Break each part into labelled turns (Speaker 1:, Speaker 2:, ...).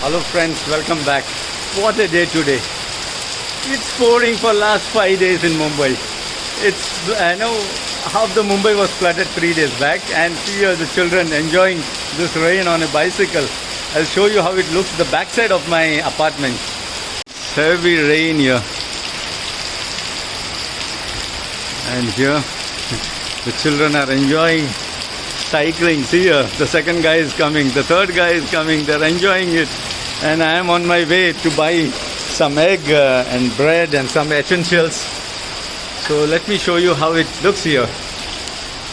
Speaker 1: Hello friends, welcome back. What a day today. It's pouring for last 5 days in Mumbai. I know half the Mumbai was flooded 3 days back, and see here the children enjoying this rain on a bicycle. I'll show you how it looks the backside of my apartment. Heavy rain here. And here the children are enjoying cycling. See here, the second guy is coming, the third guy is coming, they're enjoying it. And I am on my way to buy some egg and bread and some essentials. So let me show you how it looks here.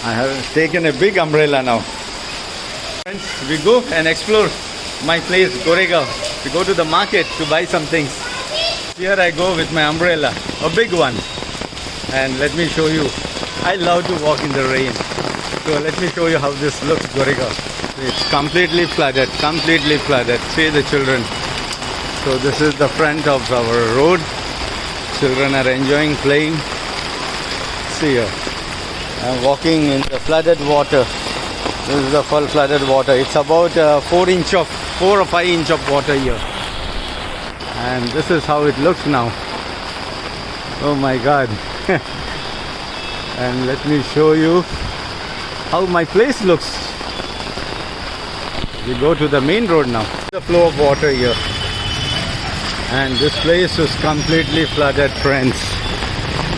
Speaker 1: I have taken a big umbrella now. Friends, we go and explore my place, Goregaon. We go to the market to buy some things. Here I go with my umbrella, a big one. And let me show you, I love to walk in the rain. So let me show you how this looks, Goregaon. It's completely flooded, completely flooded. See the children. So this is the front of our road. Children are enjoying playing. See here. I'm walking in the flooded water. This is the full flooded water. It's about 4 or 5 inch of water here. And this is how it looks now. Oh my God. And let me show you how my place looks. We go to the main road now. The flow of water here. And this place is completely flooded, friends.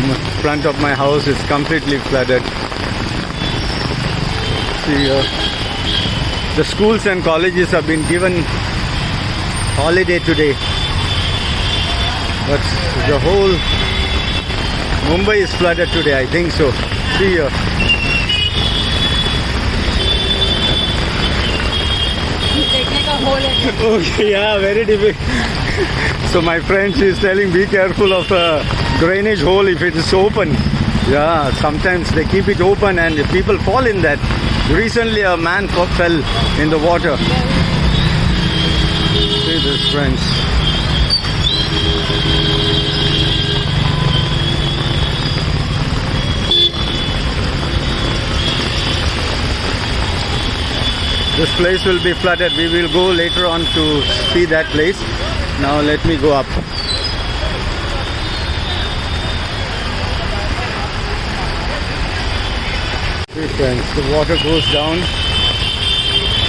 Speaker 1: In front of my house is completely flooded. See here. The schools and colleges have been given holiday today. But the whole Mumbai is flooded today, I think so. See here. Okay, yeah, very difficult. So my friend, she is telling, be careful of a drainage hole if it is open. Yeah, sometimes they keep it open and people fall in that. Recently a man fell in the water. See this, friends. This place will be flooded. We will go later on to see that place. Now let me go up. See friends, the water goes down.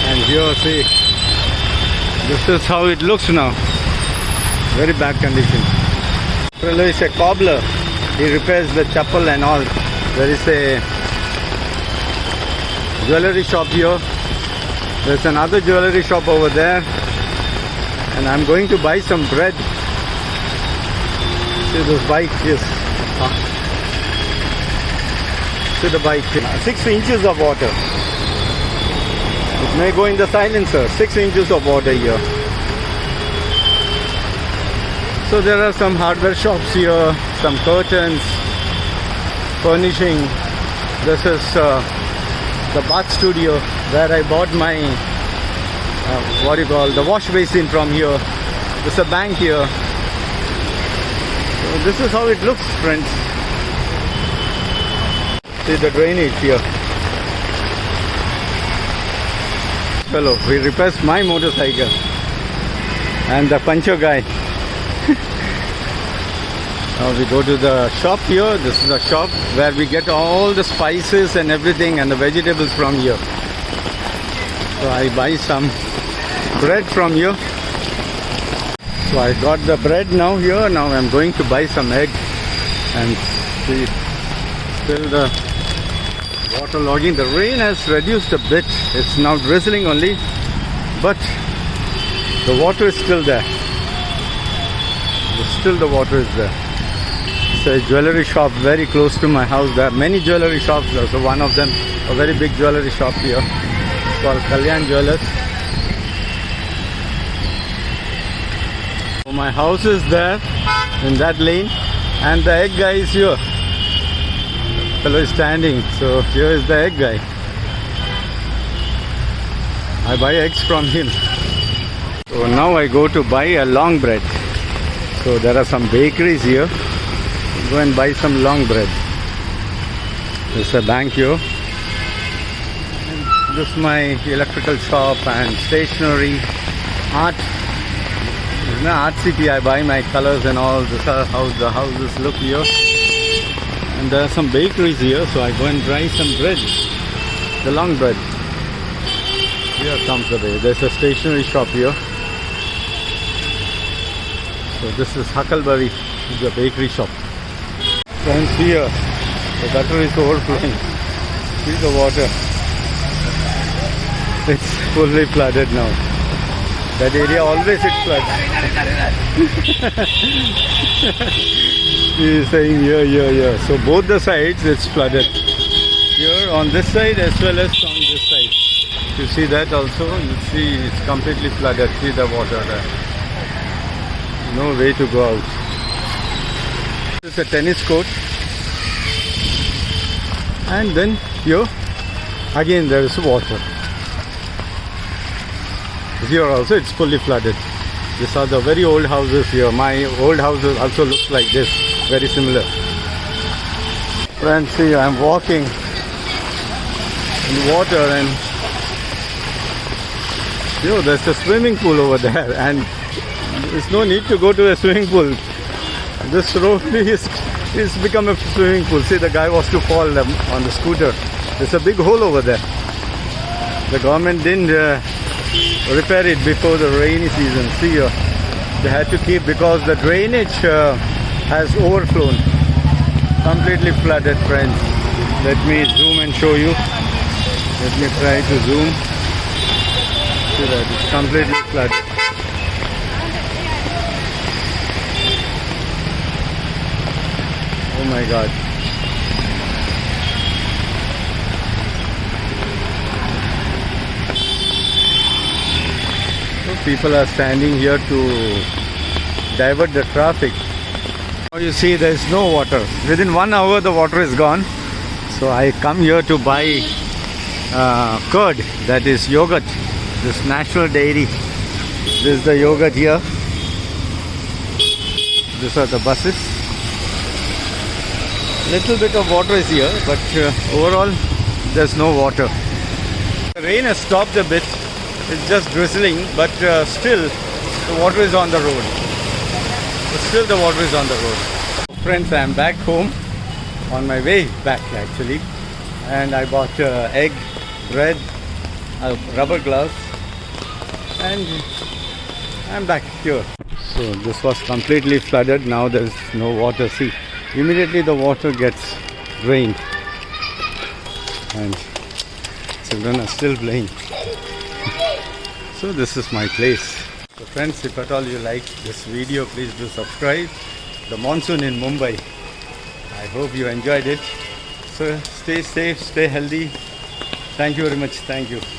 Speaker 1: And here, see, this is how it looks now. Very bad condition. Fellow is a cobbler. He repairs the chapel and all. There is a jewelry shop here. There's another jewelry shop over there, and I'm going to buy some bread. See this bike, yes. See the bike, 6 inches of water. It may go in the silencer, 6 inches of water here. So there are some hardware shops here, some curtains, furnishing. This is the bath studio where I bought my the wash basin from here. There's a bank here. So this is how it looks, friends. See the drainage here. Fellow, he repairs my motorcycle. And the puncher guy. Now we go to the shop here. This is a shop where we get all the spices and everything and the vegetables from here. So I buy some bread from here. So I got the bread now here. Now I'm going to buy some egg. And see, still the water logging. The rain has reduced a bit. It's now drizzling only. But the water is still there. Still the water is there. It's a jewelry shop very close to my house. There are many jewelry shops there. So one of them, a very big jewelry shop here. It's called Kalyan Jewelers. So my house is there in that lane, and the egg guy is here. The fellow is standing. So here is the egg guy. I buy eggs from him. So now I go to buy a long bread. So there are some bakeries here. Go and buy some long bread. There's a bank here. And this is my electrical shop and stationery, art In the art city, I buy my colors and all. This is how the houses look here. And there are some bakeries here, so I go and try some bread. The long bread. Here comes the way. There's a stationery shop here. So this is Huckleberry, the bakery shop. Friends, here the gutter is overflowing. See the water. It's fully flooded now. That area always it floods. He is saying here. So both the sides it's flooded. Here on this side as well as on this side. You see that also? You see it's completely flooded. See the water there. No way to go out. This is a tennis court. And then here again there is water. Here also it's fully flooded. These are the very old houses here. My old house also looks like this. Very similar. Friends, see, I'm walking in water and there's a swimming pool over there, and there's no need to go to a swimming pool. This road is become a swimming pool. See, the guy was to fall on the scooter. There's a big hole over there. The government didn't repair it before the rainy season. See here, they had to keep because the drainage has overflown, completely flooded. Friends, let me zoom and show you. Let me try to zoom. See that it's completely flooded. Oh my God. People are standing here to divert the traffic. Now you see there is no water. Within 1 hour the water is gone. So I come here to buy curd, that is yogurt. This natural dairy. This is the yogurt here. These are the buses. Little bit of water is here, but overall there's no water. The rain has stopped a bit. It's just drizzling, but still the water is on the road. Friends, I'm back home, on my way back actually, and I bought egg, bread, rubber gloves, and I'm back here. So this was completely flooded. Now there's no water. See, immediately the water gets drained, and children are still playing. So this is my place. So friends, if at all you like this video, please do subscribe. The monsoon in Mumbai. I hope you enjoyed it. So stay safe, stay healthy. Thank you very much. Thank you.